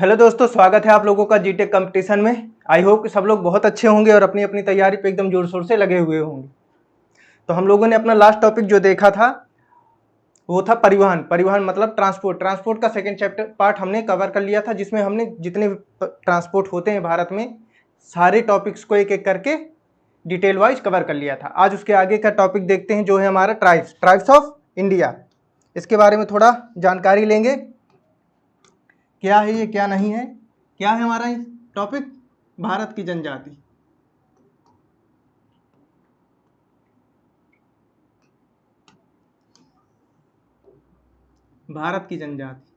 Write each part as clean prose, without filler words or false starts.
Hello दोस्तों, स्वागत है आप लोगों का जीटेक कंपटीशन में। आई होप कि सब लोग बहुत अच्छे होंगे और अपनी अपनी तैयारी पे एकदम जोर शोर से लगे हुए होंगे। तो हम लोगों ने अपना लास्ट टॉपिक जो देखा था वो था परिवहन मतलब ट्रांसपोर्ट का सेकंड चैप्टर पार्ट हमने कवर कर लिया था, जिसमें हमने जितने ट्रांसपोर्ट होते हैं भारत में सारे टॉपिक्स को एक एक करके डिटेल वाइज कवर कर लिया था। आज उसके आगे का टॉपिक देखते हैं जो है हमारा ट्राइब्स ऑफ इंडिया। इसके बारे में थोड़ा जानकारी लेंगे, क्या है ये क्या नहीं है। क्या है हमारा टॉपिक? भारत की जनजाति। भारत की जनजाति,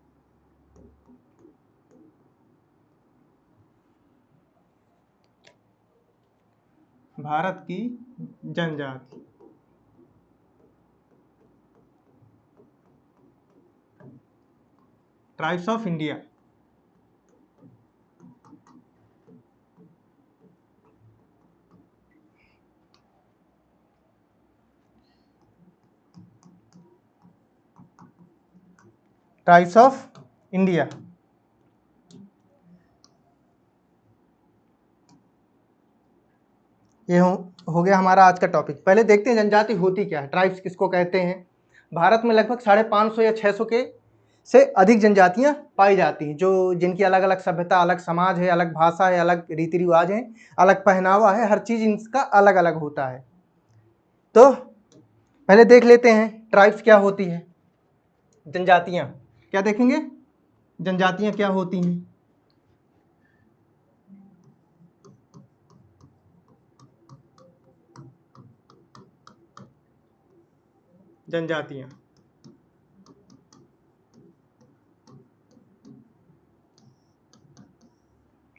भारत की जनजाति। Tribes of India. Tribes of India ये हो गया हमारा आज का टॉपिक। पहले देखते हैं जनजाति होती क्या है, ट्राइब्स किसको कहते हैं। भारत में लगभग 550 या 600 के से अधिक जनजातियां पाई जाती हैं, जो जिनकी अलग अलग सभ्यता, अलग समाज है, अलग भाषा है, अलग रीति रिवाज है, अलग पहनावा है, हर चीज इनका अलग अलग होता है। तो पहले देख लेते हैं ट्राइब्स क्या होती है। जनजातियां क्या देखेंगे, जनजातियां क्या होती हैं। जनजातियां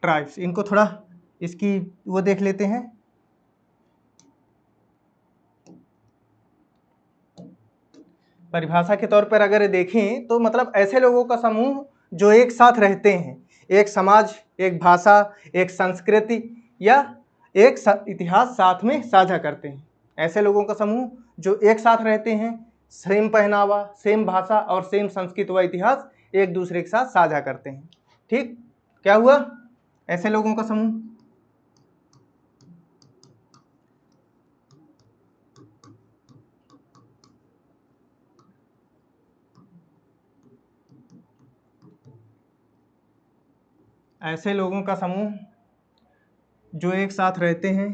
ट्राइब्स, इनको थोड़ा इसकी वो देख लेते हैं। परिभाषा के तौर पर अगर देखें तो मतलब ऐसे लोगों का समूह जो एक साथ रहते हैं, एक समाज, एक भाषा, एक संस्कृति या एक इतिहास साथ में साझा करते हैं। ऐसे लोगों का समूह जो एक साथ रहते हैं, सेम पहनावा, सेम भाषा और सेम संस्कृति व इतिहास एक दूसरे के साथ साझा करते हैं। ठीक, क्या हुआ? ऐसे लोगों का समूह। ऐसे लोगों का समूह जो एक साथ रहते हैं,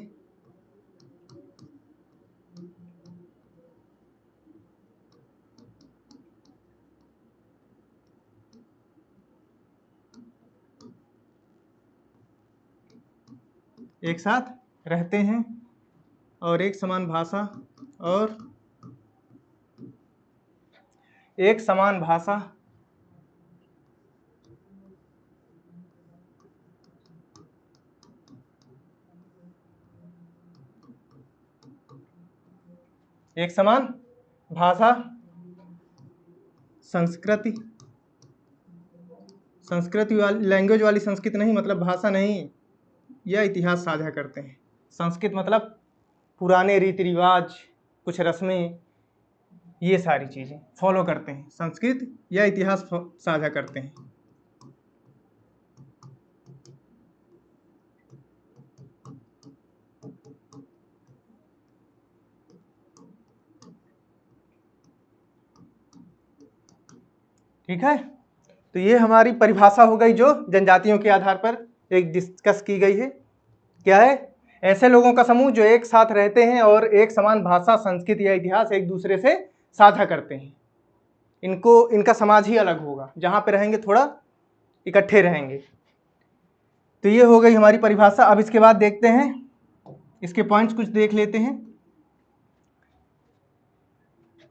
एक साथ रहते हैं और एक समान भाषा और एक समान भाषा एक समान भाषा, संस्कृति, संस्कृति वाली लैंग्वेज वाली संस्कृति नहीं, मतलब भाषा नहीं, यह इतिहास साझा करते हैं। संस्कृत मतलब पुराने रीति रिवाज, कुछ रस्में, ये सारी चीज़ें फॉलो करते हैं। संस्कृत या इतिहास साझा करते हैं। ठीक है, तो ये हमारी परिभाषा हो गई जो जनजातियों के आधार पर एक डिस्कस की गई है। क्या है? ऐसे लोगों का समूह जो एक साथ रहते हैं और एक समान भाषा, संस्कृति या इतिहास एक दूसरे से साझा करते हैं। इनका समाज ही अलग होगा, जहाँ पे रहेंगे थोड़ा इकट्ठे रहेंगे। तो ये हो गई हमारी परिभाषा। अब इसके बाद देखते हैं, इसके पॉइंट्स कुछ देख लेते हैं।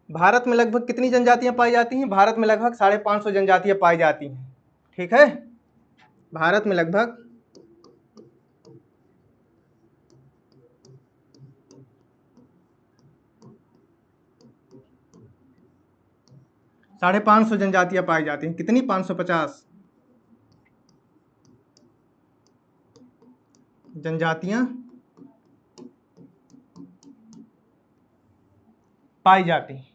भारत में लगभग कितनी जनजातियां पाई जाती हैं? भारत में लगभग 550 जनजातियां पाई जाती हैं। ठीक है, भारत में लगभग 550 जनजातियां पाई जाती हैं। कितनी? 550 जनजातियां पाई जाती हैं।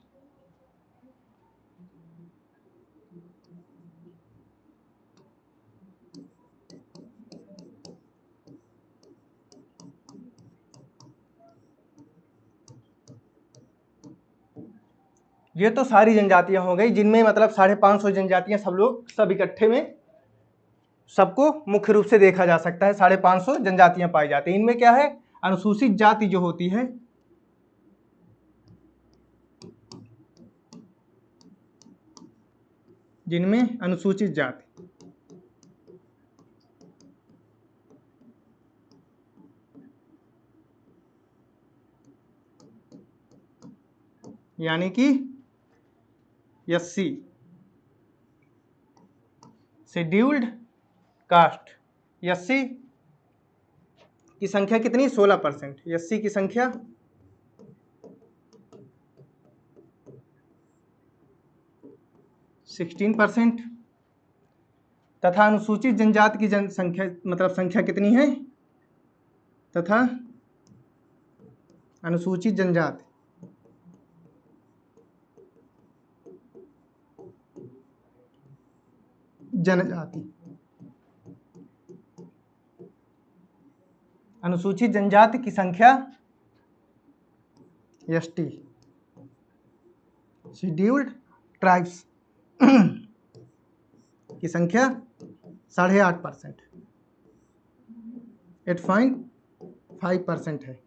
ये तो सारी जनजातियां हो गई, जिनमें मतलब 550 जनजातियां सब लोग सब इकट्ठे में सबको मुख्य रूप से देखा जा सकता है। 550 जनजातियां पाई जाती हैं। इनमें क्या है, अनुसूचित जाति जो होती है, जिनमें अनुसूचित जाति यानी कि एससी, शेड्यूल्ड कास्ट, एससी की संख्या कितनी, 16%। एससी की संख्या 16%। तथा अनुसूचित जनजाति की जनसंख्या मतलब संख्या कितनी है, तथा अनुसूचित जनजाति जनजाति अनुसूचित जनजाति की संख्या एसटी, शेड्यूल्ड ट्राइब्स की संख्या 8.5%, 8.5% है।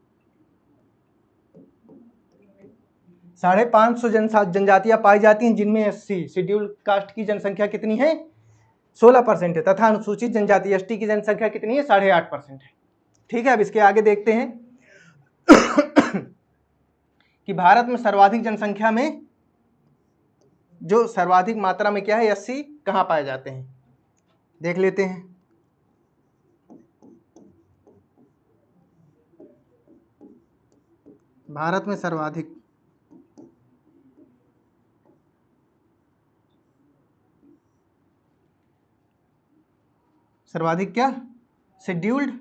550 जनजातियां पाई जाती हैं, जिनमें एससी शेड्यूल्ड कास्ट की जनसंख्या कितनी है, 16% है, तथा अनुसूचित जनजाति एसटी की जनसंख्या कितनी है, 8.5% है। ठीक है, अब इसके आगे देखते हैं कि भारत में सर्वाधिक जनसंख्या में जो सर्वाधिक मात्रा में क्या है, एससी कहां पाए जाते हैं, देख लेते हैं। भारत में सर्वाधिक क्या, शेड्यूल्ड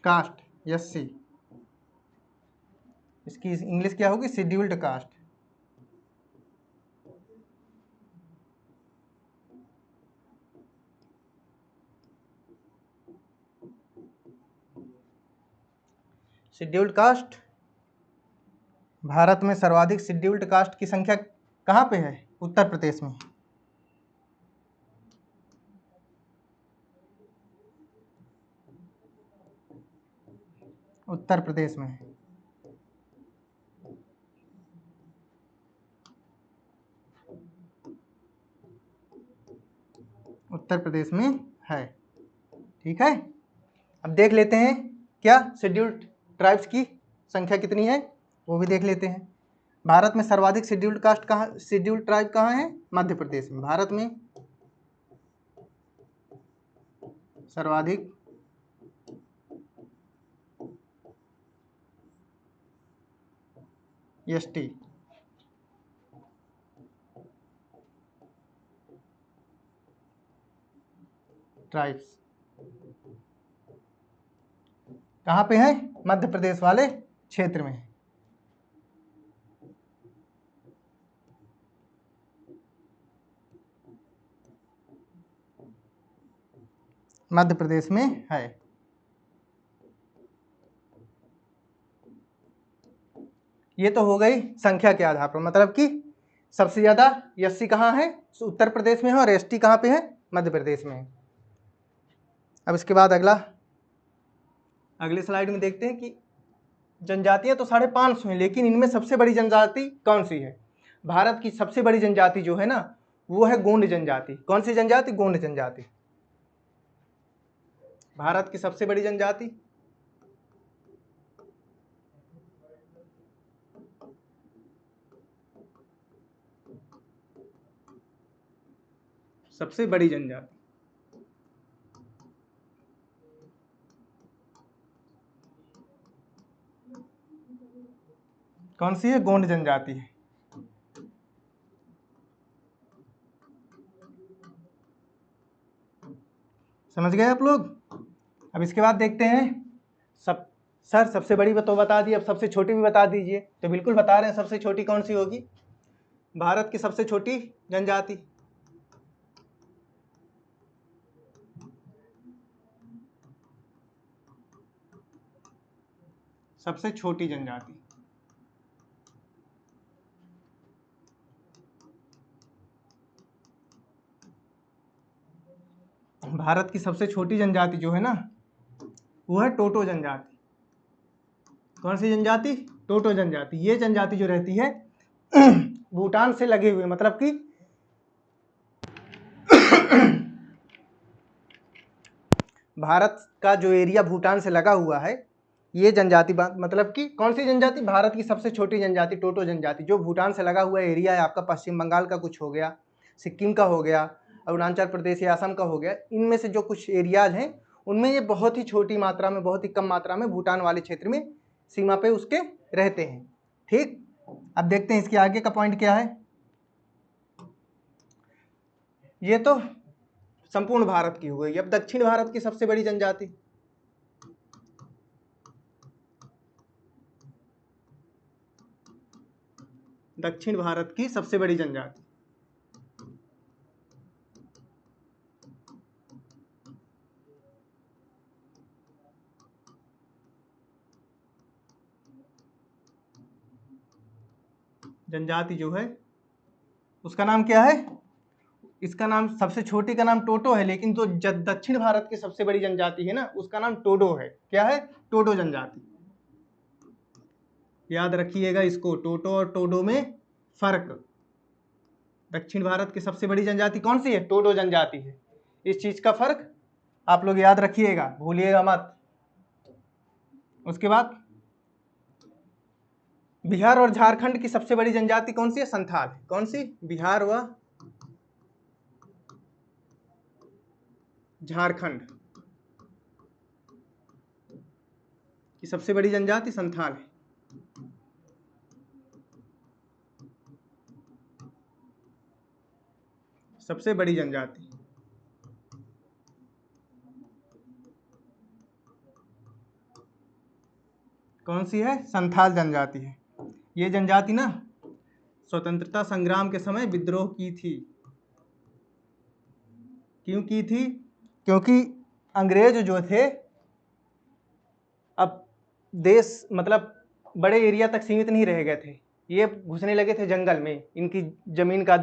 कास्ट एससी, इसकी इंग्लिश क्या होगी, scheduled caste. Scheduled caste, Bharat में सर्वाधिक शेड्यूल्ड कास्ट की संख्या कहाँ पे है, उत्तर प्रदेश में। उत्तर प्रदेश में है। उत्तर प्रदेश में है। ठीक है, अब देख लेते हैं क्या शेड्यूल्ड ट्राइब्स की संख्या कितनी है, वो भी देख लेते हैं। भारत में सर्वाधिक शेड्यूल्ड कास्ट कहाँ, शेड्यूल्ड ट्राइब कहाँ है, मध्य प्रदेश में। भारत में सर्वाधिक एसटी ट्राइब्स कहाँ पे है, मध्य प्रदेश वाले क्षेत्र में। मध्य प्रदेश में है। ये तो हो गई संख्या के आधार पर, मतलब कि सबसे ज्यादा एससी कहाँ है, उत्तर प्रदेश में है, और एसटी कहाँ पे है, मध्य प्रदेश में है। अब इसके बाद अगले स्लाइड में देखते हैं कि जनजातियां तो 550 हैं, लेकिन इनमें सबसे बड़ी जनजाति कौन सी है। भारत की सबसे बड़ी जनजाति जो है ना, वो है गोंड जनजाति। कौन सी जनजाति, गोंड जनजाति। भारत की सबसे बड़ी जनजाति सबसे बड़ी जनजाति कौन सी है, गोंड जनजाति है। समझ गए आप लोग। अब इसके बाद देखते हैं सर सबसे बड़ी तो बता दी, अब सबसे छोटी भी बता दीजिए। तो बिल्कुल बता रहे हैं, सबसे छोटी कौन सी होगी, भारत की सबसे छोटी जनजाति। सबसे छोटी जनजाति भारत की सबसे छोटी जनजाति जो है ना, वो है टोटो जनजाति। कौन सी जनजाति? टोटो जनजाति। ये जनजाति जो रहती है भूटान से लगे हुए, मतलब कि भारत का जो एरिया भूटान से लगा हुआ है, ये जनजाति, मतलब कि कौन सी जनजाति? भारत की सबसे छोटी जनजाति टोटो जनजाति, जो भूटान से लगा हुआ एरिया है आपका, पश्चिम बंगाल का कुछ हो गया, सिक्किम का हो गया, अरुणाचल प्रदेश या असम का हो गया, इनमें से जो कुछ एरियाज हैं उनमें ये बहुत ही छोटी मात्रा में, बहुत ही कम मात्रा में भूटान वाले क्षेत्र में सीमा पे उसके रहते हैं। ठीक, अब देखते हैं इसके आगे का पॉइंट क्या है। ये तो संपूर्ण भारत की हो गई। अब दक्षिण भारत की सबसे बड़ी जनजाति, दक्षिण भारत की सबसे बड़ी जनजाति, जनजाति जो है उसका नाम क्या है? इसका नाम, सबसे छोटी का नाम टोटो है, लेकिन जो दक्षिण भारत की सबसे बड़ी जनजाति है ना, उसका नाम टोडो है। क्या है? टोडो जनजाति। याद रखिएगा इसको, टोटो और टोडो में फर्क। दक्षिण भारत की सबसे बड़ी जनजाति कौन सी है? टोडो जनजाति है। इस चीज का फर्क आप लोग याद रखिएगा, भूलिएगा मत। उसके बाद बिहार और झारखंड की सबसे बड़ी जनजाति कौन सी है? संथाल। कौन सी? बिहार व झारखंड की सबसे बड़ी जनजाति संथाल है। सबसे बड़ी जनजाति कौन सी है? संथाल जनजाति है। ये जनजाति ना स्वतंत्रता संग्राम के समय विद्रोह की थी। क्यों की थी? क्योंकि अंग्रेज जो थे अब देश, मतलब बड़े एरिया तक सीमित नहीं रह गए थे, ये घुसने लगे थे जंगल में। इनकी जमीन का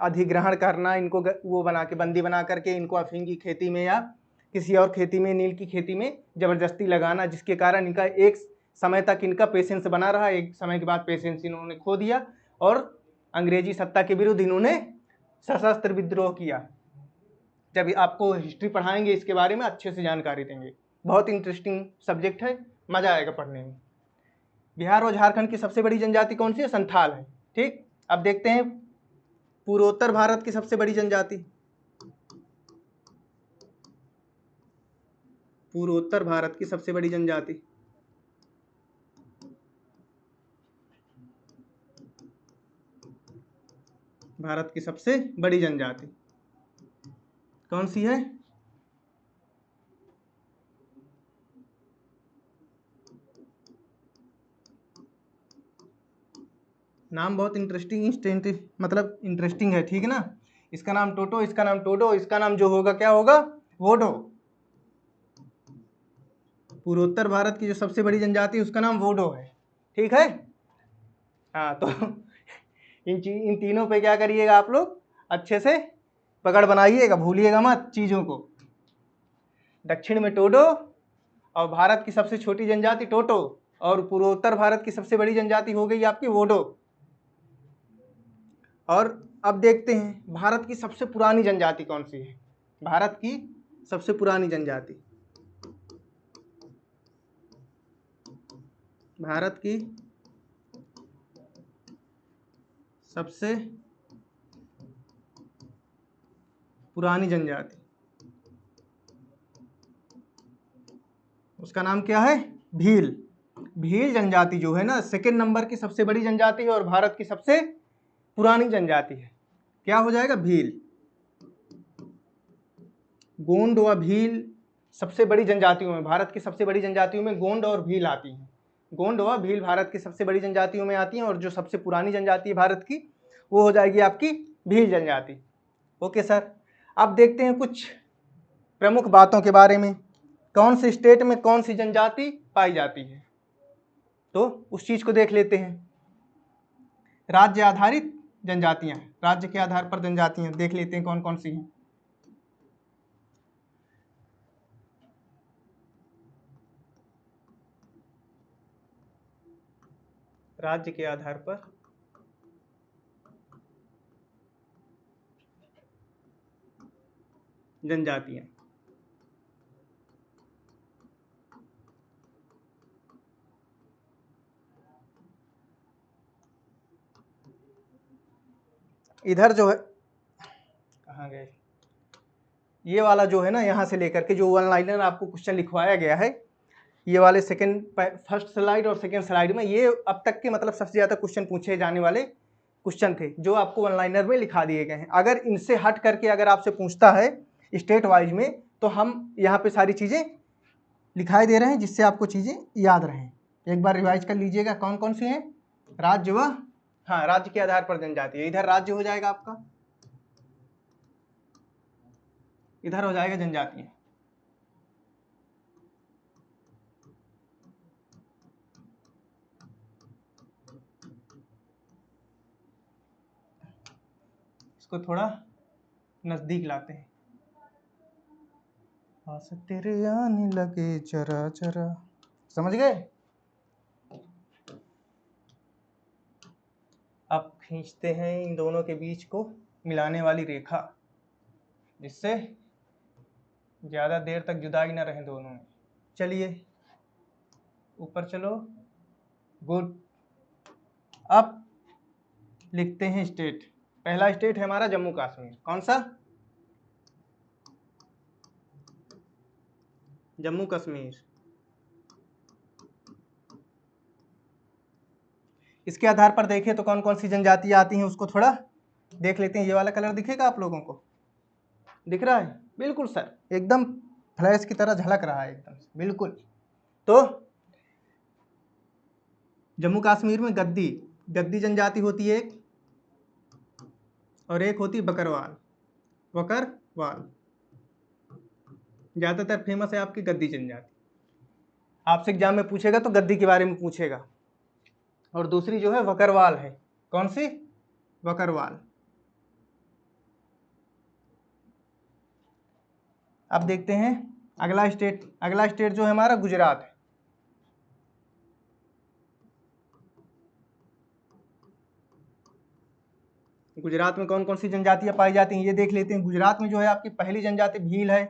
अधिग्रहण करना, इनको वो बना के, बंदी बना करके इनको अफीम की खेती में या किसी और खेती में, नील की खेती में जबरदस्ती लगाना, जिसके कारण इनका एक समय तक इनका पेशेंस बना रहा। एक समय के बाद पेशेंस इन्होंने खो दिया और अंग्रेजी सत्ता के विरुद्ध इन्होंने सशस्त्र विद्रोह किया। जब आपको हिस्ट्री पढ़ाएंगे इसके बारे में अच्छे से जानकारी देंगे, बहुत इंटरेस्टिंग सब्जेक्ट है, मजा आएगा पढ़ने में। बिहार और झारखंड की सबसे बड़ी जनजाति कौन सी है? संथाल है। ठीक, अब देखते हैं पूर्वोत्तर भारत की सबसे बड़ी जनजाति, पूर्वोत्तर भारत की सबसे बड़ी जनजाति भारत की सबसे बड़ी जनजाति कौन सी है? नाम बहुत इंटरेस्टिंग, मतलब इंटरेस्टिंग है। ठीक है ना, इसका नाम टोटो, इसका नाम टोडो, इसका नाम जो होगा क्या होगा? वोडो। पूर्वोत्तर भारत की जो सबसे बड़ी जनजाति उसका नाम वोडो है। ठीक है, हाँ। तो इन तीनों पे क्या करिएगा आप लोग? अच्छे से पकड़ बनाइएगा, भूलिएगा मत चीजों को। दक्षिण में टोडो और भारत की सबसे छोटी जनजाति टोटो, और पूर्वोत्तर भारत की सबसे बड़ी जनजाति हो गई आपकी वोडो। और अब देखते हैं भारत की सबसे पुरानी जनजाति कौन सी है? भारत की सबसे पुरानी जनजाति, भारत की सबसे पुरानी जनजाति, उसका नाम क्या है? भील। भील जनजाति जो है ना, सेकेंड नंबर की सबसे बड़ी जनजाति है और भारत की सबसे पुरानी जनजाति है। क्या हो जाएगा? भील। गोंड व भील सबसे बड़ी जनजातियों में, भारत की सबसे बड़ी जनजातियों में गोंड और भील आती हैं। गोंड व भील भारत की सबसे बड़ी जनजातियों में आती हैं, और जो सबसे पुरानी जनजाति है भारत की, वो हो जाएगी आपकी भील जनजाति। ओके सर, अब देखते हैं कुछ प्रमुख बातों के बारे में। कौन से स्टेट में कौन सी जनजाति पाई जाती है, तो उस चीज को देख लेते हैं। राज्य आधारित जनजातियां, राज्य के आधार पर जनजातियां देख लेते हैं कौन कौन सी हैं। राज्य के आधार पर जनजातियां। इधर जो है, कहाँ गए, ये वाला जो है ना, यहाँ से लेकर के जो वन लाइनर आपको क्वेश्चन लिखवाया गया है, ये वाले फर्स्ट स्लाइड और सेकंड स्लाइड में, ये अब तक के मतलब सबसे ज़्यादा क्वेश्चन पूछे जाने वाले क्वेश्चन थे जो आपको वन लाइनर में लिखा दिए गए हैं। अगर इनसे हट करके अगर आपसे पूछता है स्टेट वाइज में, तो हम यहाँ पे सारी चीज़ें लिखाई दे रहे हैं जिससे आपको चीज़ें याद रहें। एक बार रिवाइज कर लीजिएगा कौन कौन सी हैं। राज्य व, हाँ, राज्य के आधार पर जनजाति है, इधर राज्य हो जाएगा आपका, इधर हो जाएगा जनजाति। इसको थोड़ा नजदीक लाते हैं। आस तेरे आने लगे जरा जरा, समझ गए। अब खींचते हैं इन दोनों के बीच को मिलाने वाली रेखा, जिससे ज्यादा देर तक जुदाई ना रहे दोनों में। चलिए ऊपर चलो, गुड। अब लिखते हैं स्टेट। पहला स्टेट है हमारा जम्मू कश्मीर। कौन सा? जम्मू कश्मीर। इसके आधार पर देखें तो कौन कौन सी जनजातियां आती हैं उसको थोड़ा देख लेते हैं। ये वाला कलर दिखेगा आप लोगों को, दिख रहा है? बिल्कुल सर, एकदम फ्लैश की तरह झलक रहा है एकदम से, बिल्कुल। तो जम्मू कश्मीर में गद्दी जनजाति होती है एक, और एक होती बकरवाल। ज्यादातर फेमस है आपकी गद्दी जनजाति। आपसे एग्जाम में पूछेगा तो गद्दी के बारे में पूछेगा। और दूसरी जो है बकरवाल है। कौन सी? बकरवाल। अब देखते हैं अगला स्टेट जो है हमारा गुजरात है। गुजरात में कौन कौन सी जनजातियां पाई जाती हैं ये देख लेते हैं। गुजरात में जो है आपकी पहली जनजाति भील है,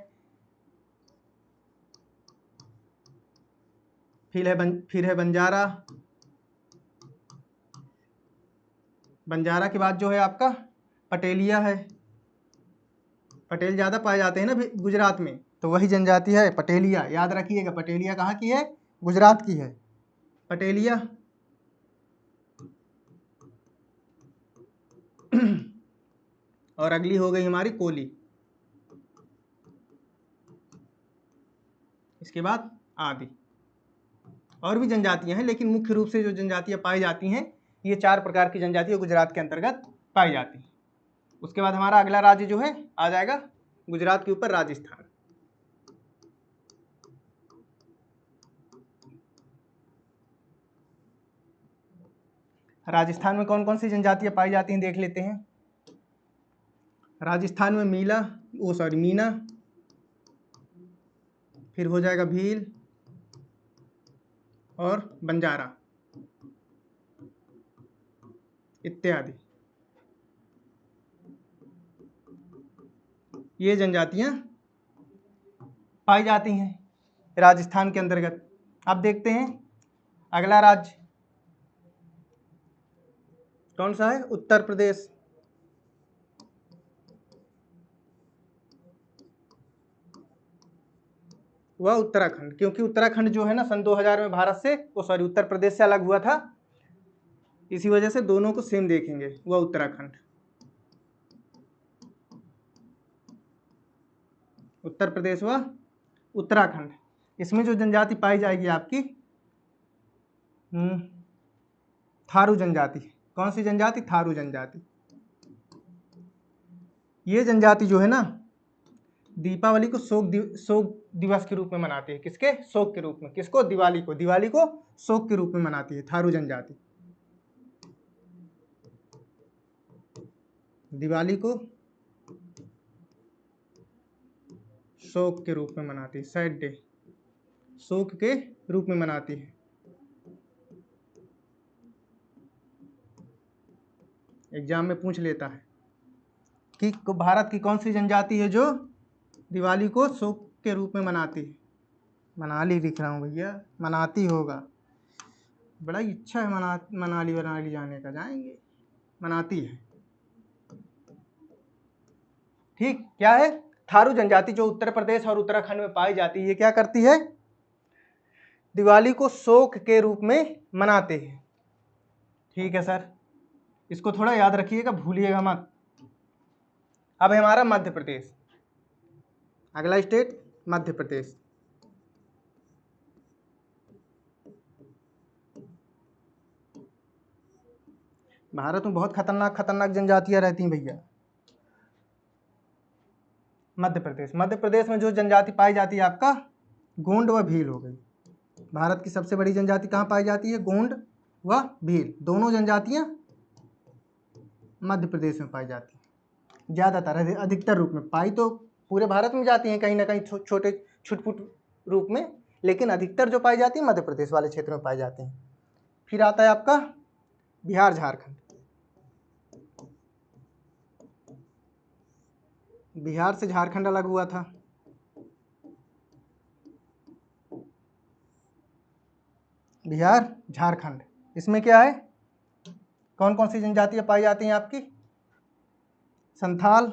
फिर है बंजारा। बंजारा के बाद जो है आपका पटेलिया है। पटेल ज़्यादा पाए जाते हैं ना गुजरात में, तो वही जनजाति है पटेलिया। याद रखिएगा, पटेलिया कहाँ की है? गुजरात की है पटेलिया। और अगली हो गई हमारी कोली। इसके बाद आदि। और भी जनजातियां हैं, लेकिन मुख्य रूप से जो जनजातियां पाई जाती हैं, ये 4 प्रकार की जनजातियां गुजरात के अंतर्गत पाई जाती हैं। उसके बाद हमारा अगला राज्य जो है आ जाएगा गुजरात के ऊपर राजस्थान। राजस्थान में कौन कौन सी जनजातियां पाई जाती हैं देख लेते हैं। राजस्थान में मीना, फिर हो जाएगा भील और बंजारा इत्यादि। ये जनजातियां पाई जाती हैं राजस्थान के अंतर्गत। अब देखते हैं अगला राज्य कौन सा है? उत्तर प्रदेश। वह उत्तराखंड, क्योंकि उत्तराखंड जो है ना सन 2000 में भारत से उत्तर प्रदेश से अलग हुआ था, इसी वजह से दोनों को सेम देखेंगे। वह उत्तराखंड, उत्तर प्रदेश व उत्तराखंड। इसमें जो जनजाति पाई जाएगी आपकी थारू जनजाति। कौन सी जनजाति? थारू जनजाति। ये जनजाति जो है ना दीपावली को शोक दिवस के रूप में मनाती है। किसके? शोक के रूप में। किसको? दिवाली को शोक के रूप में मनाती है थारू जनजाति। दिवाली को शोक के रूप में मनाती है, सैड डे, शोक के रूप में मनाती है। एग्जाम में पूछ लेता है कि भारत की कौन सी जनजाति है जो दिवाली को शोक के रूप में मनाती है। मनाली लिख रहा हूँ भैया, मनाती होगा, बड़ा ही इच्छा है मनाली जाने का, जाएंगे। मनाती है, ठीक। क्या है? थारू जनजाति जो उत्तर प्रदेश और उत्तराखंड में पाई जाती है, ये क्या करती है? दिवाली को शोक के रूप में मनाते हैं। ठीक है सर, इसको थोड़ा याद रखिएगा, भूलिएगा मत। अब है हमारा मध्य प्रदेश, अगला स्टेट मध्य प्रदेश। भारत में बहुत खतरनाक खतरनाक जनजातियां रहती हैं भैया। मध्य प्रदेश में जो जनजाति पाई जाती है आपका गोंड व भील हो गई। भारत की सबसे बड़ी जनजाति कहाँ पाई जाती है? गोंड व भील, दोनों जनजातियां मध्य प्रदेश में पाई जाती हैं ज़्यादातर, अधिकतर रूप में। पाई तो पूरे भारत में जाती हैं कहीं ना कहीं छोटे छुटपुट रूप में, लेकिन अधिकतर जो पाई जाती है मध्य प्रदेश वाले क्षेत्र में पाई जाती हैं। फिर आता है आपका बिहार झारखंड। बिहार से झारखंड अलग हुआ था। बिहार झारखंड, इसमें क्या है? कौन कौन सी जनजातियां पाई जाती हैं आपकी? संथाल,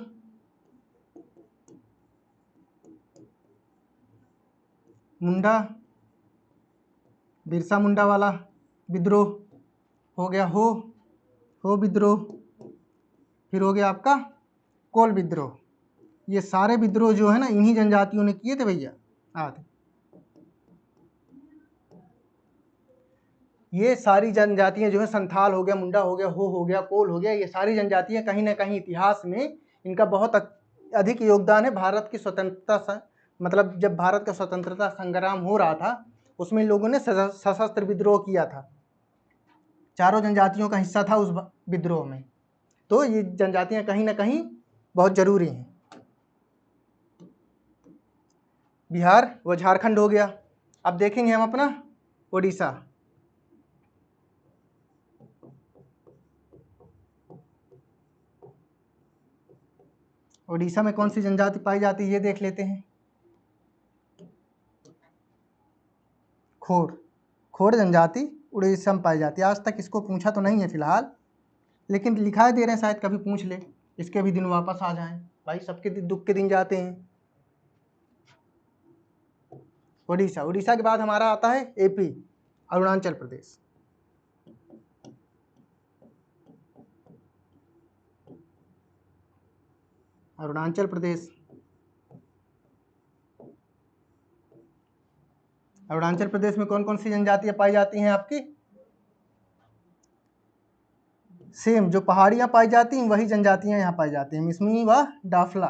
मुंडा, बिरसा मुंडा वाला विद्रोह हो गया, हो विद्रोह। फिर हो गया आपका कोल विद्रोह। ये सारे विद्रोह जो है ना, इन्हीं जनजातियों ने किए थे भैया। आते ये सारी जनजातियां जो है, संथाल हो गया, मुंडा हो गया, हो गया, कोल हो गया, ये सारी जनजातियां कहीं ना कहीं इतिहास में इनका बहुत अधिक योगदान है। भारत की स्वतंत्रता, मतलब जब भारत का स्वतंत्रता संग्राम हो रहा था, उसमें लोगों ने सशस्त्र विद्रोह किया था। चारों जनजातियों का हिस्सा था उस विद्रोह में, तो ये जनजातियां कहीं ना कहीं बहुत जरूरी हैं। बिहार व झारखंड हो गया। अब देखेंगे हम अपना उड़ीसा। उड़ीसा में कौन सी जनजाति पाई जाती है ये देख लेते हैं। खोड़ जनजाति उड़ीसा में पाई जाती है। आज तक इसको पूछा तो नहीं है फिलहाल, लेकिन लिखा दे रहे हैं, शायद कभी पूछ ले, इसके भी दिन वापस आ जाएं। भाई सबके दुख के दिन जाते हैं। उड़ीसा के बाद हमारा आता है एपी, अरुणाचल प्रदेश। अरुणाचल प्रदेश, अरुणाचल प्रदेश में कौन कौन सी जनजातियां पाई जाती हैं आपकी? सेम जो पहाड़ियां पाई जाती हैं वही जनजातियां यहाँ पाई जाती हैं, मिसमी व डाफला।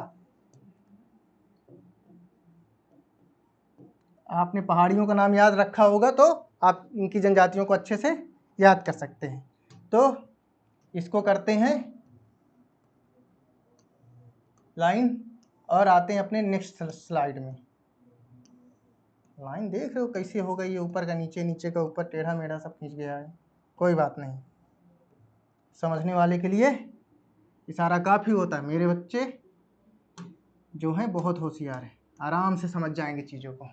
आपने पहाड़ियों का नाम याद रखा होगा तो आप इनकी जनजातियों को अच्छे से याद कर सकते हैं। तो इसको करते हैं लाइन और आते हैं अपने नेक्स्ट स्लाइड में। लाइन देख रहे हो कैसे हो गई है, ऊपर का नीचे, नीचे का ऊपर, टेढ़ा मेढ़ा सब खींच गया है। कोई बात नहीं, समझने वाले के लिए इशारा काफ़ी होता है। मेरे बच्चे जो हैं बहुत होशियार हैं, आराम से समझ जाएंगे चीज़ों को।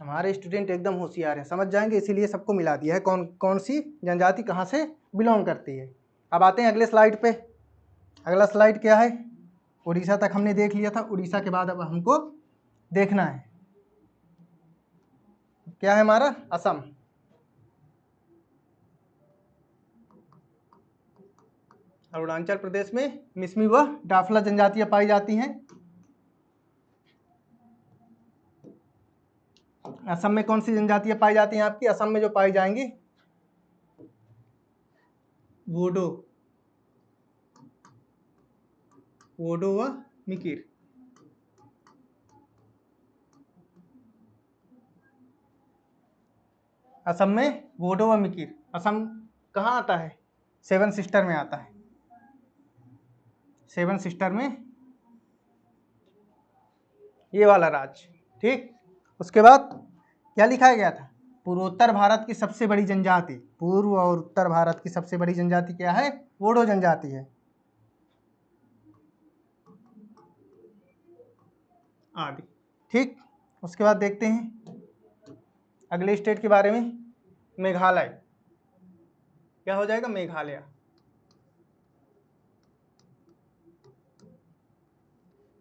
हमारे स्टूडेंट एकदम होशियार हैं, समझ जाएंगे, इसीलिए सबको मिला दिया है कौन कौन सी जनजाति कहाँ से बिलोंग करती है। अब आते हैं अगले स्लाइड पे। अगला स्लाइड क्या है? उड़ीसा तक हमने देख लिया था। उड़ीसा के बाद अब हमको देखना है क्या है हमारा असम। अरुणाचल प्रदेश में मिसमी व डाफला जनजातियां पाई जाती हैं। असम में कौन सी जनजातियां पाई जाती हैं आपकी? असम में जो पाई जाएंगी वोडो व मिकिर। असम में वोडो व मिकिर। असम कहाँ आता है? सेवन सिस्टर में आता है। सेवन सिस्टर में ये वाला राज्य। ठीक, उसके बाद क्या लिखा गया था? पूर्वोत्तर भारत की सबसे बड़ी जनजाति, पूर्व और उत्तर भारत की सबसे बड़ी जनजाति क्या है? बोडो जनजाति है। आदि। ठीक, उसके बाद देखते हैं अगले स्टेट के बारे में। मेघालय। क्या हो जाएगा? मेघालय।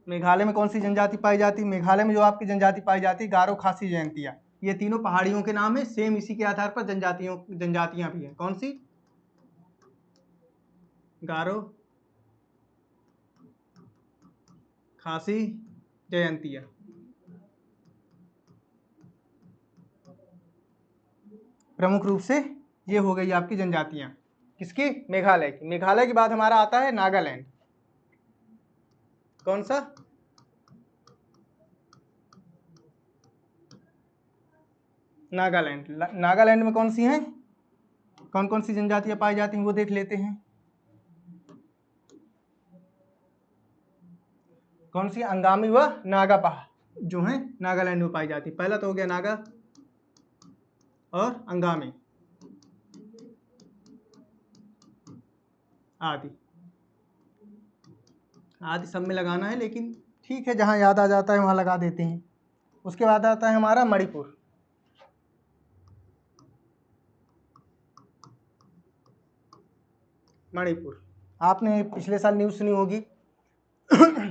मेघालय में कौन सी जनजाति पाई जाती है? मेघालय में जो आपकी जनजाति पाई जाती है गारो, खासी, जयंतिया, ये तीनों पहाड़ियों के नाम है। सेम इसी के आधार पर जनजातियां भी हैं। कौन सी? गारो, खासी, जयंतिया। प्रमुख रूप से ये हो गई आपकी जनजातियां। किसकी? मेघालय की। मेघालय के बाद हमारा आता है नागालैंड। कौन सा? नागालैंड। नागालैंड में कौन सी हैं? कौन कौन सी जनजातियां पाई जाती हैं वो देख लेते हैं। कौन सी? अंगामी व नागा जो हैं नागालैंड में पाई जाती। पहला तो हो गया नागा और अंगामी आदि। आदि सब में लगाना है, लेकिन ठीक है जहां याद आ जाता है वहां लगा देते हैं। उसके बाद आता है हमारा मणिपुर। मणिपुर आपने पिछले साल न्यूज़ सुनी होगी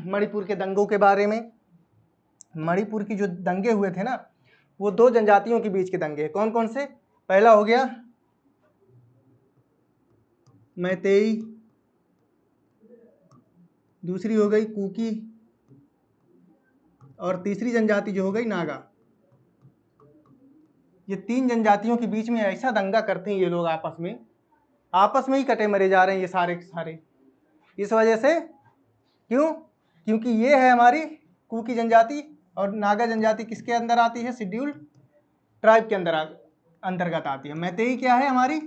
मणिपुर के दंगों के बारे में। मणिपुर की जो दंगे हुए थे ना, वो दो जनजातियों के बीच के दंगे। कौन कौन से? पहला हो गया मैतेई, दूसरी हो गई कुकी, और तीसरी जनजाति जो हो गई नागा। ये तीन जनजातियों के बीच में ऐसा दंगा करते हैं ये लोग, आपस में ही कटे मरे जा रहे हैं ये सारे के सारे। इस वजह से, क्यों? क्योंकि ये है हमारी कुकी जनजाति, और नागा जनजाति किसके अंदर आती है? शेड्यूल्ड ट्राइब के अंतर्गत आती है। मैतेई क्या है? हमारी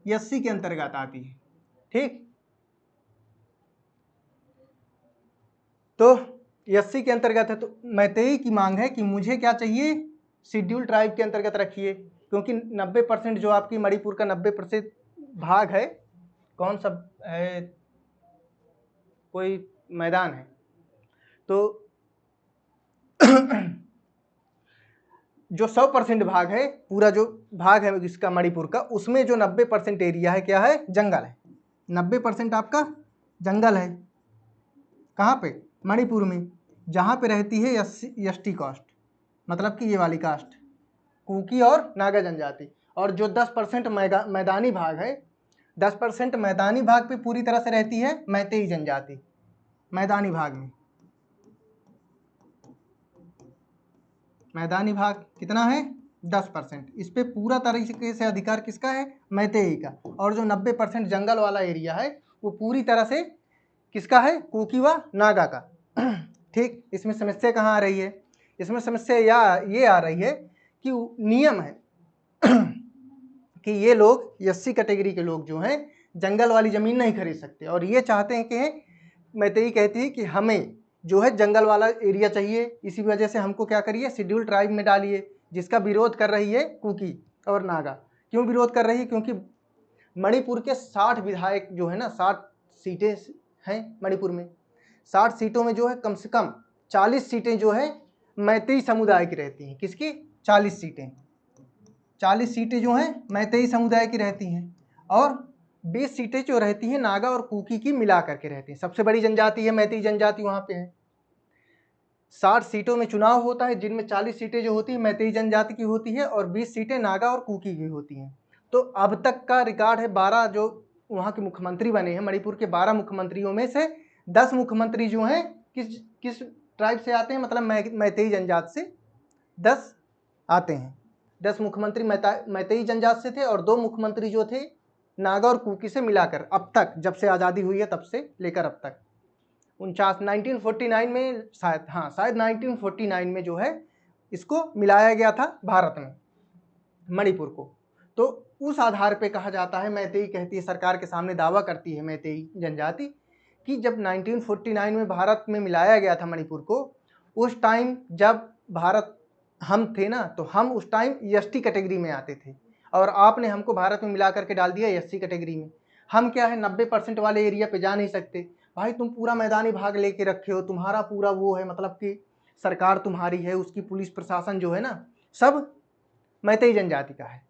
एससी के अंतर्गत आती है। ठीक, तो एससी के अंतर्गत है। तो मैतेई की मांग है कि मुझे क्या चाहिए? शेड्यूल ट्राइब के अंतर्गत रखिए, क्योंकि 90% जो आपकी मणिपुर का 90% भाग है, कौन सा है? कोई मैदान है, तो जो 100% भाग है, पूरा जो भाग है इसका मणिपुर का, उसमें जो 90% एरिया है क्या है? जंगल है। 90% आपका जंगल है। कहाँ पे? मणिपुर में, जहाँ पे रहती है एसटी कास्ट, मतलब कि ये वाली कास्ट, कुकी और नागा जनजाति। और जो 10% मैदानी भाग है, 10% मैदानी भाग पे पूरी तरह से रहती है मैतेई जनजाति। मैदानी भाग में, मैदानी भाग कितना है? 10%। इस पे पूरा तरीके से अधिकार किसका है? मैतेई का। और जो 90% जंगल वाला एरिया है वो पूरी तरह से किसका है? कुकी व नागा का। ठीक, इसमें समस्या कहाँ आ रही है? इसमें समस्या ये आ रही है कि नियम है कि ये लोग एससी कैटेगरी के लोग जो हैं जंगल वाली ज़मीन नहीं खरीद सकते, और ये चाहते हैं कि मैतेई कहती है कि हमें जो है जंगल वाला एरिया चाहिए। इसी वजह से हमको क्या करिए? शेड्यूल ट्राइब में डालिए, जिसका विरोध कर रही है कुकी और नागा। क्यों विरोध कर रही है? क्योंकि मणिपुर के 60 विधायक जो है ना, 60 सीटें हैं मणिपुर में। 60 सीटों में जो है कम से कम 40 सीटें जो है मैतेई समुदाय की रहती हैं। किसकी? 40 सीटें। 40 सीटें जो हैं मैतेई समुदाय की रहती हैं, और 20 सीटें जो रहती हैं नागा और कुकी की मिला करके रहती हैं। सबसे बड़ी जनजाति है मैतेई जनजाति, वहाँ पे है। 60 सीटों में चुनाव होता है, जिनमें 40 सीटें जो होती है मैतेई जनजाति की होती है, और 20 सीटें नागा और कुकी की होती हैं। तो अब तक का रिकॉर्ड है 12 जो वहाँ के मुख्यमंत्री बने हैं। मणिपुर के 12 मुख्यमंत्रियों में से 10 मुख्यमंत्री जो हैं किस ट्राइब से आते हैं? मतलब मैतेई जनजाति से 10 आते हैं। 10 मुख्यमंत्री मैतेई जनजाति से थे, और 2 मुख्यमंत्री जो थे नागा और कुकी से मिलाकर, अब तक जब से आज़ादी हुई है तब से लेकर अब तक 1949 में शायद 1949 में जो है इसको मिलाया गया था भारत में, मणिपुर को। तो उस आधार पे कहा जाता है, मैतेई कहती है, सरकार के सामने दावा करती है मैतेई जनजाति कि जब 1949 में भारत में मिलाया गया था मणिपुर को, उस टाइम जब भारत हम थे ना, तो हम उस टाइम एसटी कैटेगरी में आते थे, और आपने हमको भारत में मिला करके डाल दिया एससी कैटेगरी में। हम क्या है 90% वाले एरिया पे जा नहीं सकते। भाई तुम पूरा मैदानी भाग लेके रखे हो, तुम्हारा पूरा वो है, मतलब कि सरकार तुम्हारी है, उसकी पुलिस प्रशासन जो है ना सब मैतेई जनजाति का है।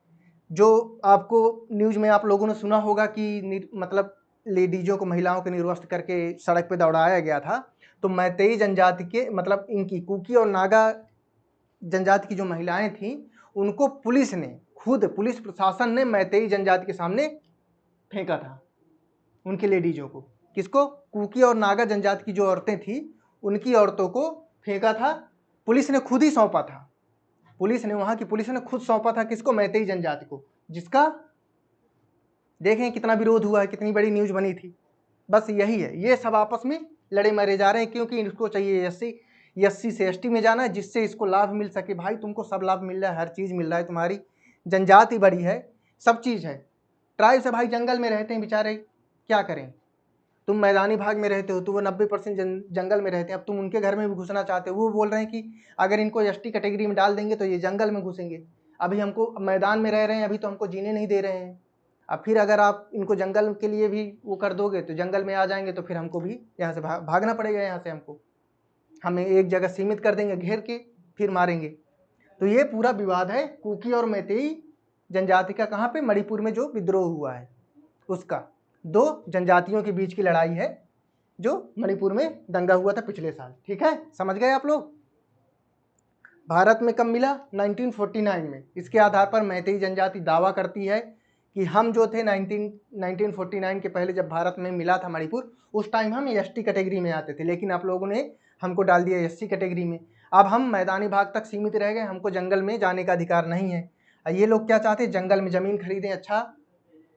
जो आपको न्यूज में आप लोगों ने सुना होगा कि मतलब लेडीजों को, महिलाओं को निर्वस्त्र करके सड़क पे दौड़ाया गया था, तो मैतेई जनजाति के मतलब इनकी कुकी और नागा जनजाति की जो महिलाएं थीं, उनको पुलिस ने, खुद पुलिस प्रशासन ने मैतेई जनजाति के सामने फेंका था, उनके लेडीजों को। किसको? कुकी और नागा जनजाति की जो औरतें थी, उनकी औरतों को फेंका था। पुलिस ने खुद ही सौंपा था, पुलिस ने, वहां की पुलिस ने खुद सौंपा था। किसको? मैतेई जनजाति को, जिसका देखें कितना विरोध हुआ है, कितनी बड़ी न्यूज बनी थी। बस यही है, ये सब आपस में लड़े मरे जा रहे हैं, क्योंकि इनको चाहिए एससी से एसटी में जाना है, जिससे इसको लाभ मिल सके। भाई तुमको सब लाभ मिल रहा है, हर चीज़ मिल रहा है, तुम्हारी जनजाति बड़ी है, सब चीज़ है। ट्राइब से भाई जंगल में रहते हैं बेचारे, क्या करें। तुम मैदानी भाग में रहते हो तो वो 90% जंगल में रहते हैं। अब तुम उनके घर में भी घुसना चाहते हो, वो बोल रहे हैं कि अगर इनको एसटी कैटेगरी में डाल देंगे तो ये जंगल में घुसेंगे। अभी हमको मैदान में रह रहे हैं, अभी तो हमको जीने नहीं दे रहे हैं। अब फिर अगर आप इनको जंगल के लिए भी वो कर दोगे तो जंगल में आ जाएंगे, तो फिर हमको भी यहाँ से भागना पड़ेगा। यहाँ से हमको, हमें एक जगह सीमित कर देंगे, घेर के फिर मारेंगे। तो ये पूरा विवाद है कुकी और मैतेई जनजाति का। कहाँ पे? मणिपुर में जो विद्रोह हुआ है उसका। दो जनजातियों के बीच की लड़ाई है, जो मणिपुर में दंगा हुआ था पिछले साल। ठीक है, समझ गए आप लोग। भारत में कब मिला? 1949 में। इसके आधार पर मैतेई जनजाति दावा करती है कि हम जो थे 1949 के पहले जब भारत में मिला था मणिपुर, उस टाइम हम एसटी कैटेगरी में आते थे, लेकिन आप लोगों ने हमको डाल दिया एससी कैटेगरी में। अब हम मैदानी भाग तक सीमित रह गए, हमको जंगल में जाने का अधिकार नहीं है। ये लोग क्या चाहते हैं? जंगल में ज़मीन खरीदें, अच्छा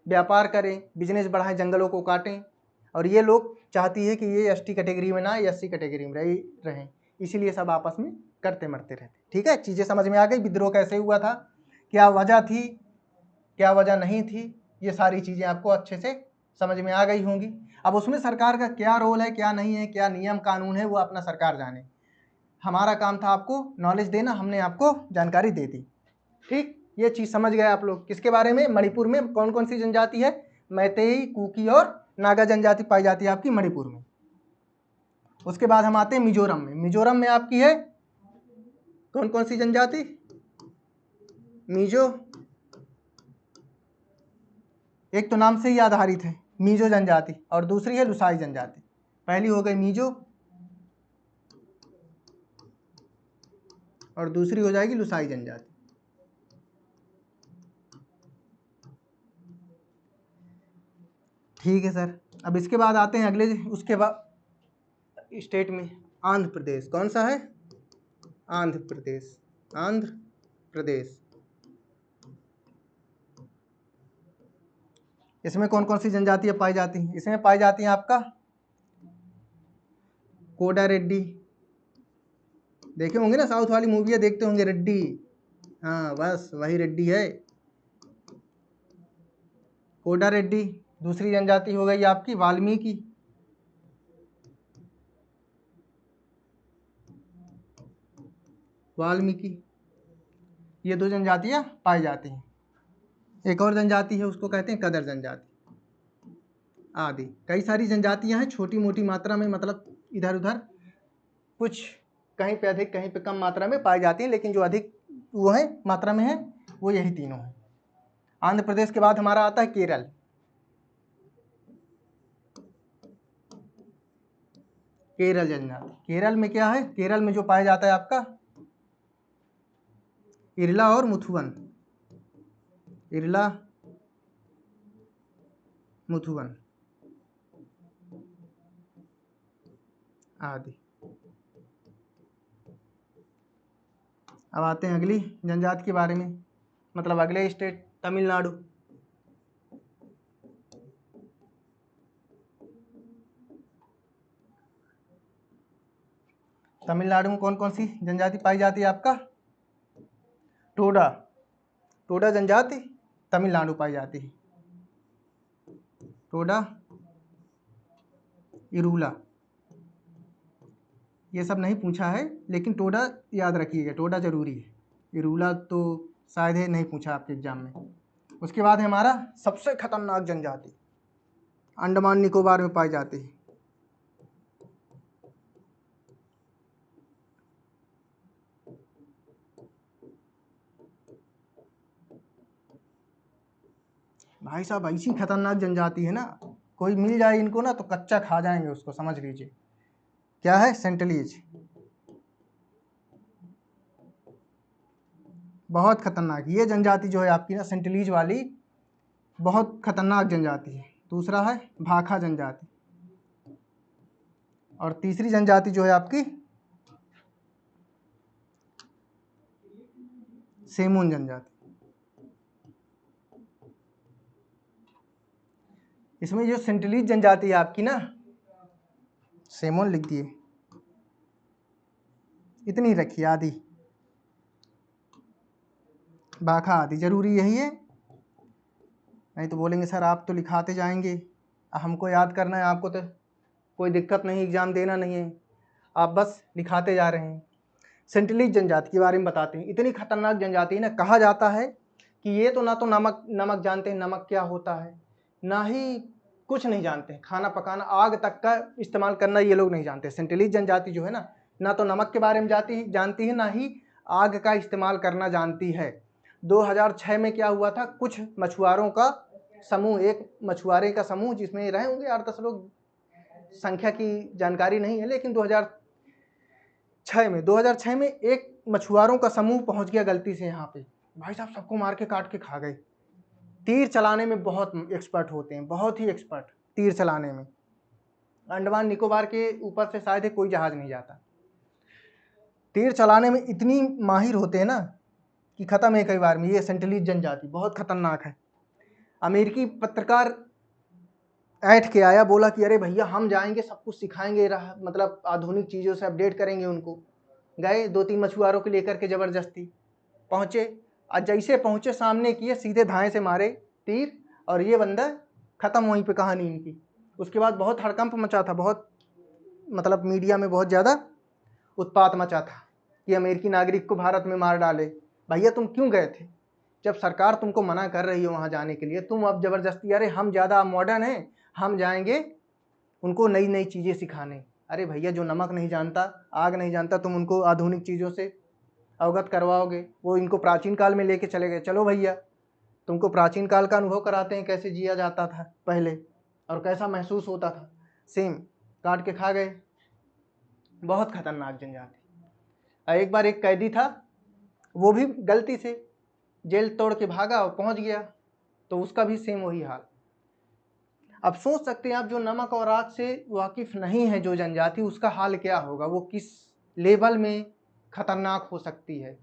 व्यापार करें, बिजनेस बढ़ाएं, जंगलों को काटें। और ये लोग चाहती है कि ये एसटी कैटेगरी में ना, एससी कैटेगरी में रहें। इसीलिए सब आपस में करते मरते रहते। ठीक है, चीज़ें समझ में आ गई। विद्रोह कैसे हुआ था, क्या वजह थी, क्या वजह नहीं थी, ये सारी चीज़ें आपको अच्छे से समझ में आ गई होंगी। अब उसमें सरकार का क्या रोल है, क्या नहीं है, क्या नियम कानून है, वो अपना सरकार जाने। हमारा काम था आपको नॉलेज देना, हमने आपको जानकारी दे दी। ठीक, ये चीज़ समझ गए आप लोग। किसके बारे में? मणिपुर में कौन कौन सी जनजाति है? मैतेई, कुकी और नागा जनजाति पाई जाती है आपकी मणिपुर में। उसके बाद हम आते हैं मिजोरम में। मिजोरम में आपकी है कौन कौन सी जनजाति? मिजो, एक तो नाम से ही आधारित है मिजो जनजाति, और दूसरी है लुसाई जनजाति। पहली हो गई मिजो और दूसरी हो जाएगी लुसाई जनजाति। ठीक है सर। अब इसके बाद आते हैं अगले, उसके बाद स्टेट में आंध्र प्रदेश। कौन सा है? आंध्र प्रदेश। आंध्र प्रदेश, इसमें कौन कौन सी जनजातियां पाई जाती हैं? इसमें पाई जाती हैं आपका कोडा रेड्डी। देखे होंगे ना, साउथ वाली मूवियाँ देखते होंगे, रेड्डी। हाँ बस वही रेड्डी है, कोडा रेड्डी। दूसरी जनजाति हो गई आपकी वाल्मीकि। वाल्मीकि, ये दो जनजातियां पाई जाती हैं। एक और जनजाति है, उसको कहते हैं कदर जनजाति आदि। कई सारी जनजातियां हैं, छोटी मोटी मात्रा में, मतलब इधर उधर, कुछ कहीं पे अधिक कहीं पे कम मात्रा में पाई जाती हैं, लेकिन जो अधिक वो है मात्रा में है, वो यही तीनों हैं। आंध्र प्रदेश के बाद हमारा आता है केरल। केरल जनजाति, केरल में क्या है? केरल में जो पाया जाता है आपका इरला और मुथुवन। इरला, मुथुवन आदि। अब आते हैं अगली जनजाति के बारे में, मतलब अगले स्टेट तमिलनाडु। तमिलनाडु में कौन कौन सी जनजाति पाई जाती है आपका? टोडा, टोडा जनजाति तमिलनाडु पाई जाती है। टोडा, इरूला, ये सब नहीं पूछा है, लेकिन टोडा याद रखिएगा, टोडा जरूरी है। ये रूला तो शायद है नहीं पूछा आपके एग्जाम में। उसके बाद है हमारा सबसे खतरनाक जनजाति, अंडमान निकोबार में पाई जाती है। भाई साहब ऐसी खतरनाक जनजाति है ना, कोई मिल जाए इनको ना तो कच्चा खा जाएंगे उसको, समझ लीजिए। क्या है? सेंटलीज। बहुत खतरनाक ये जनजाति जो है आपकी ना, सेंटलीज वाली, बहुत खतरनाक जनजाति है। दूसरा है भाखा जनजाति, और तीसरी जनजाति जो है आपकी सेमून जनजाति। इसमें जो सेंटलीज जनजाति है आपकी ना, सेमोन लिख दिए, इतनी रखिए, आदि, भाखा आदि, जरूरी यही है। नहीं तो बोलेंगे सर आप तो लिखाते जाएंगे, हमको याद करना है, आपको तो कोई दिक्कत नहीं, एग्जाम देना नहीं है, आप बस लिखाते जा रहे हैं। सेंटलीज जनजाति के बारे में बताते हैं। इतनी खतरनाक जनजाति है ना, कहा जाता है कि ये तो ना तो नमक जानते हैं, नमक क्या होता है, ना ही कुछ नहीं जानते हैं, खाना पकाना, आग तक का इस्तेमाल करना ये लोग नहीं जानते। सेंटलीज जनजाति जो है ना तो नमक के बारे में जानती है, ना ही आग का इस्तेमाल करना जानती है। 2006 में क्या हुआ था, कुछ मछुआरों का समूह, एक मछुआरे का समूह जिसमें रहे होंगे 8-10 लोग, संख्या की जानकारी नहीं है, लेकिन 2006 में एक मछुआरों का समूह पहुंच गया गलती से यहाँ पे। भाई साहब सबको मार के काट के खा गए। तीर चलाने में बहुत एक्सपर्ट होते हैं, बहुत ही एक्सपर्ट तीर चलाने में। अंडमान निकोबार के ऊपर से शायद कोई जहाज नहीं जाता। तीर चलाने में इतनी माहिर होते हैं ना कि खत्म है कई बार में। ये सेंटलीज जनजाति बहुत खतरनाक है। अमेरिकी पत्रकार ऐठ के आया, बोला कि अरे भैया हम जाएंगे, सब कुछ सिखाएंगे, मतलब आधुनिक चीज़ों से अपडेट करेंगे उनको। गए 2-3 मछुआरों को लेकर के, ज़बरदस्ती पहुँचे, और जैसे पहुँचे सामने किए, सीधे धाए से मारे तीर, और ये बंदा ख़त्म, वहीं पे कहानी इनकी। उसके बाद बहुत हड़कंप मचा था, बहुत मतलब मीडिया में बहुत ज़्यादा उत्पात मचा था कि अमेरिकी नागरिक को भारत में मार डाले। भैया तुम क्यों गए थे? जब सरकार तुमको मना कर रही हो वहाँ जाने के लिए, तुम अब ज़बरदस्ती, अरे हम ज़्यादा मॉडर्न हैं, हम जाएंगे उनको नई नई चीज़ें सिखाने। अरे भैया जो नमक नहीं जानता, आग नहीं जानता, तुम उनको आधुनिक चीज़ों से अवगत करवाओगे? वो इनको प्राचीन काल में लेके चले गए। चलो भैया तुमको प्राचीन काल का अनुभव कराते हैं, कैसे जिया जाता था पहले और कैसा महसूस होता था। सेम काट के खा गए। बहुत खतरनाक जनजाति। एक बार एक कैदी था, वो भी गलती से जेल तोड़ के भागा और पहुंच गया, तो उसका भी सेम वही हाल। अब सोच सकते हैं आप, जो नमक और आग से वाकिफ नहीं है जो जनजाति, उसका हाल क्या होगा, वो किस लेवल में खतरनाक हो सकती है।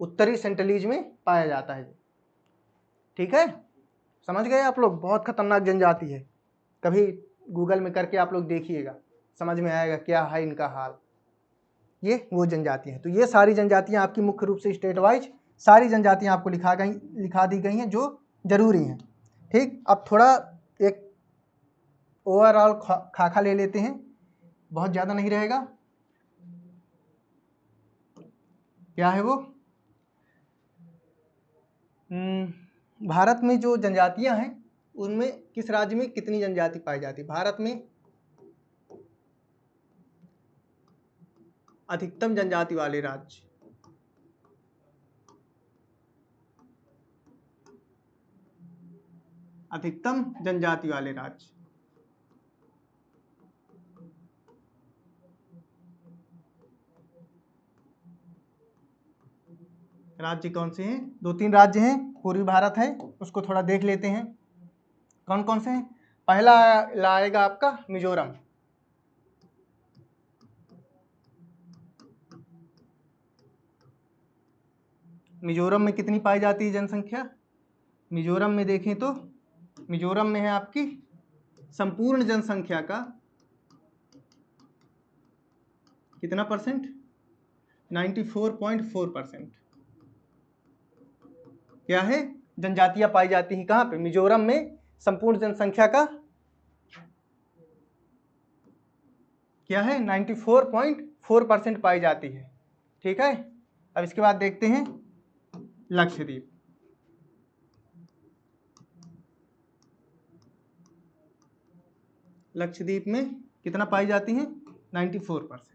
उत्तरी सेंटलीज में पाया जाता है। ठीक है, समझ गए आप लोग? बहुत खतरनाक जनजाति है। कभी गूगल में करके आप लोग देखिएगा, समझ में आएगा क्या है इनका हाल। ये वो जनजातियाँ हैं। तो ये सारी जनजातियाँ आपकी मुख्य रूप से स्टेट वाइज सारी जनजातियाँ आपको लिखा दी गई हैं जो जरूरी हैं। ठीक, अब थोड़ा एक ओवरऑल खाका ले लेते हैं, बहुत ज़्यादा नहीं रहेगा। क्या है वो? भारत में जो जनजातियां हैं उनमें किस राज्य में कितनी जनजाति पाई जाती है? भारत में अधिकतम जनजाति वाले राज्य, अधिकतम जनजाति वाले राज्य, राज्य कौन से हैं? 2-3 राज्य हैं, पूर्वी भारत है, उसको थोड़ा देख लेते हैं कौन कौन से हैं। पहला लाएगा आपका मिजोरम। मिजोरम में कितनी पाई जाती है जनसंख्या? मिजोरम में देखें तो मिजोरम में है आपकी संपूर्ण जनसंख्या का कितना परसेंट? 94.4%। क्या है? जनजातियां पाई जाती हैं कहाँ पे? मिजोरम में संपूर्ण जनसंख्या का क्या है? 94.4%। 4% पाई जाती है। ठीक है, अब इसके बाद देखते हैं लक्षद्वीप। लक्षद्वीप में कितना पाई जाती हैं? 94%।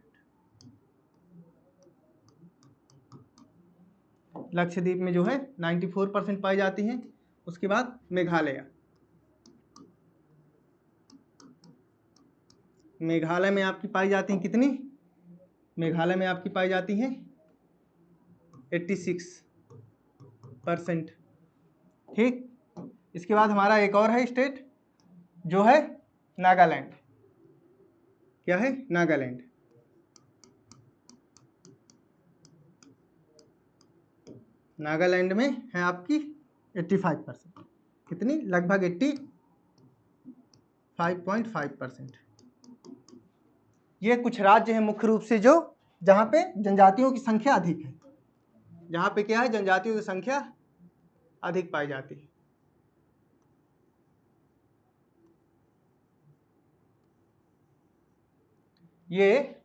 लक्षद्वीप में जो है 94% पाई जाती हैं। उसके बाद मेघालय। मेघालय में आपकी पाई जाती हैं कितनी? मेघालय में आपकी पाई जाती हैं 86%। ठीक, इसके बाद हमारा एक और है स्टेट जो है नागालैंड। क्या है? नागालैंड। नागालैंड में है आपकी 85%। कितनी? लगभग 85.5%। ये कुछ राज्य हैं मुख्य रूप से जो जहाँ पे जनजातियों की संख्या अधिक है, जहाँ पे क्या है, जनजातियों की संख्या अधिक पाई जाती है। ये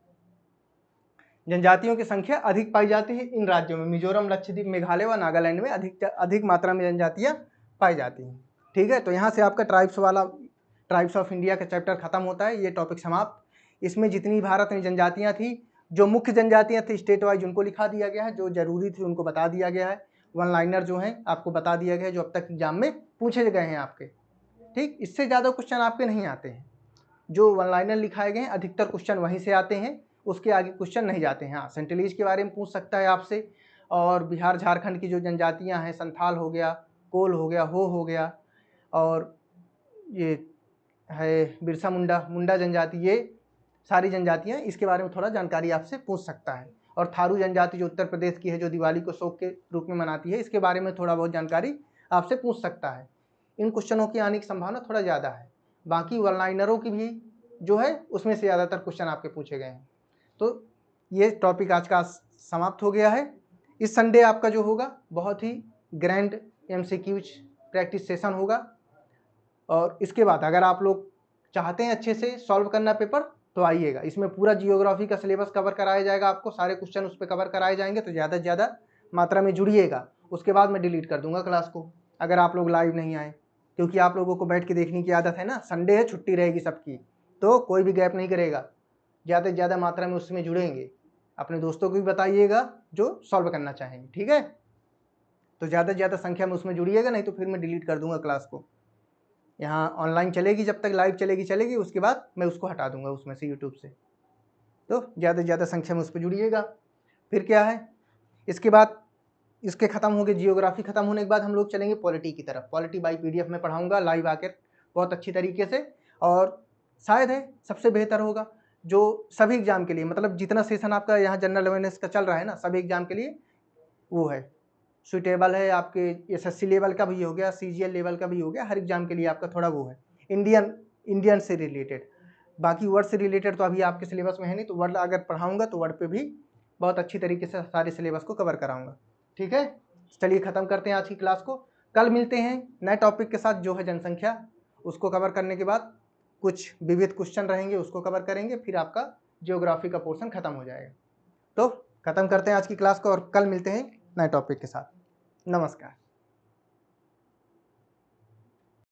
जनजातियों की संख्या अधिक पाई जाती है इन राज्यों में, मिजोरम, लक्षद्वीप, मेघालय व नागालैंड में अधिक मात्रा में जनजातियां पाई जाती हैं। ठीक है, तो यहाँ से आपका ट्राइब्स ऑफ इंडिया का चैप्टर खत्म होता है, ये टॉपिक समाप्त। इसमें जितनी भारत में जनजातियां थी, जो मुख्य जनजातियां थी स्टेट वाइज, उनको लिखा दिया गया है, जो जरूरी थी उनको बता दिया गया है। वन लाइनर जो है आपको बता दिया गया है, जो अब तक एग्जाम में पूछे गए हैं आपके। ठीक, इससे ज़्यादा क्वेश्चन आपके नहीं आते हैं। जो वन लाइनर लिखाए गए हैं अधिकतर क्वेश्चन वहीं से आते हैं, उसके आगे क्वेश्चन नहीं जाते हैं। हाँ, सेंट्रलीज के बारे में पूछ सकता है आपसे, और बिहार झारखंड की जो जनजातियां हैं, संथाल हो गया, कोल हो गया, हो गया, और ये है बिरसा मुंडा जनजाति, ये सारी जनजातियां, इसके बारे में थोड़ा जानकारी आपसे पूछ सकता है। और थारू जनजाति जो उत्तर प्रदेश की है, जो दिवाली को शौक के रूप में मनाती है, इसके बारे में थोड़ा बहुत जानकारी आपसे पूछ सकता है। इन क्वेश्चनों की आने की संभावना थोड़ा ज़्यादा है। बाकी वन लाइनरों की भी जो है उसमें से ज़्यादातर क्वेश्चन आपके पूछे गए हैं। तो ये टॉपिक आज का समाप्त हो गया है। इस संडे आपका जो होगा बहुत ही ग्रैंड MCQs प्रैक्टिस सेशन होगा, और इसके बाद अगर आप लोग चाहते हैं अच्छे से सॉल्व करना पेपर, तो आइएगा। इसमें पूरा जियोग्राफी का सिलेबस कवर कराया जाएगा, आपको सारे क्वेश्चन उस पर कवर कराए जाएंगे, तो ज़्यादा से ज़्यादा मात्रा में जुड़िएगा। उसके बाद मैं डिलीट कर दूंगा क्लास को अगर आप लोग लाइव नहीं आए, क्योंकि आप लोगों को बैठ के देखने की आदत है ना। संडे है, छुट्टी रहेगी सबकी, तो कोई भी गैप नहीं करेगा, ज़्यादा से ज़्यादा मात्रा में उसमें जुड़ेंगे। अपने दोस्तों को भी बताइएगा जो सॉल्व करना चाहेंगे। ठीक है, तो ज़्यादा से ज़्यादा संख्या में उसमें जुड़िएगा, नहीं तो फिर मैं डिलीट कर दूंगा क्लास को। यहाँ ऑनलाइन चलेगी, जब तक लाइव चलेगी, उसके बाद मैं उसको हटा दूंगा उसमें से, यूट्यूब से। तो ज़्यादा से ज़्यादा संख्या में उस पर जुड़िएगा। फिर क्या है, इसके बाद इसके खत्म हो गए, जियोग्राफी खत्म होने के बाद हम लोग चलेंगे पॉलिटी की तरफ। पॉलिटी बाई PDF में पढ़ाऊंगा लाइव आकर बहुत अच्छी तरीके से, और शायद है सबसे बेहतर होगा जो सभी एग्जाम के लिए, मतलब जितना सेशन आपका यहाँ जनरल अवेयरनेस का चल रहा है ना, सभी एग्जाम के लिए वो है सुटेबल है। आपके SSC लेवल का भी हो गया, CGL लेवल का भी हो गया, हर एग्जाम के लिए आपका थोड़ा वो है इंडियन से रिलेटेड। बाकी वर्ड से रिलेटेड तो अभी आपके सिलेबस में है नहीं, तो वर्ड अगर पढ़ाऊंगा तो वर्ड पे भी बहुत अच्छी तरीके से सारे सिलेबस को कवर कराऊंगा। ठीक है, चलिए ख़त्म करते हैं आज की क्लास को। कल मिलते हैं नए टॉपिक के साथ, जो है जनसंख्या। उसको कवर करने के बाद कुछ विविध क्वेश्चन रहेंगे, उसको कवर करेंगे, फिर आपका जियोग्राफी का पोर्शन खत्म हो जाएगा। तो खत्म करते हैं आज की क्लास को, और कल मिलते हैं नए टॉपिक के साथ। नमस्कार।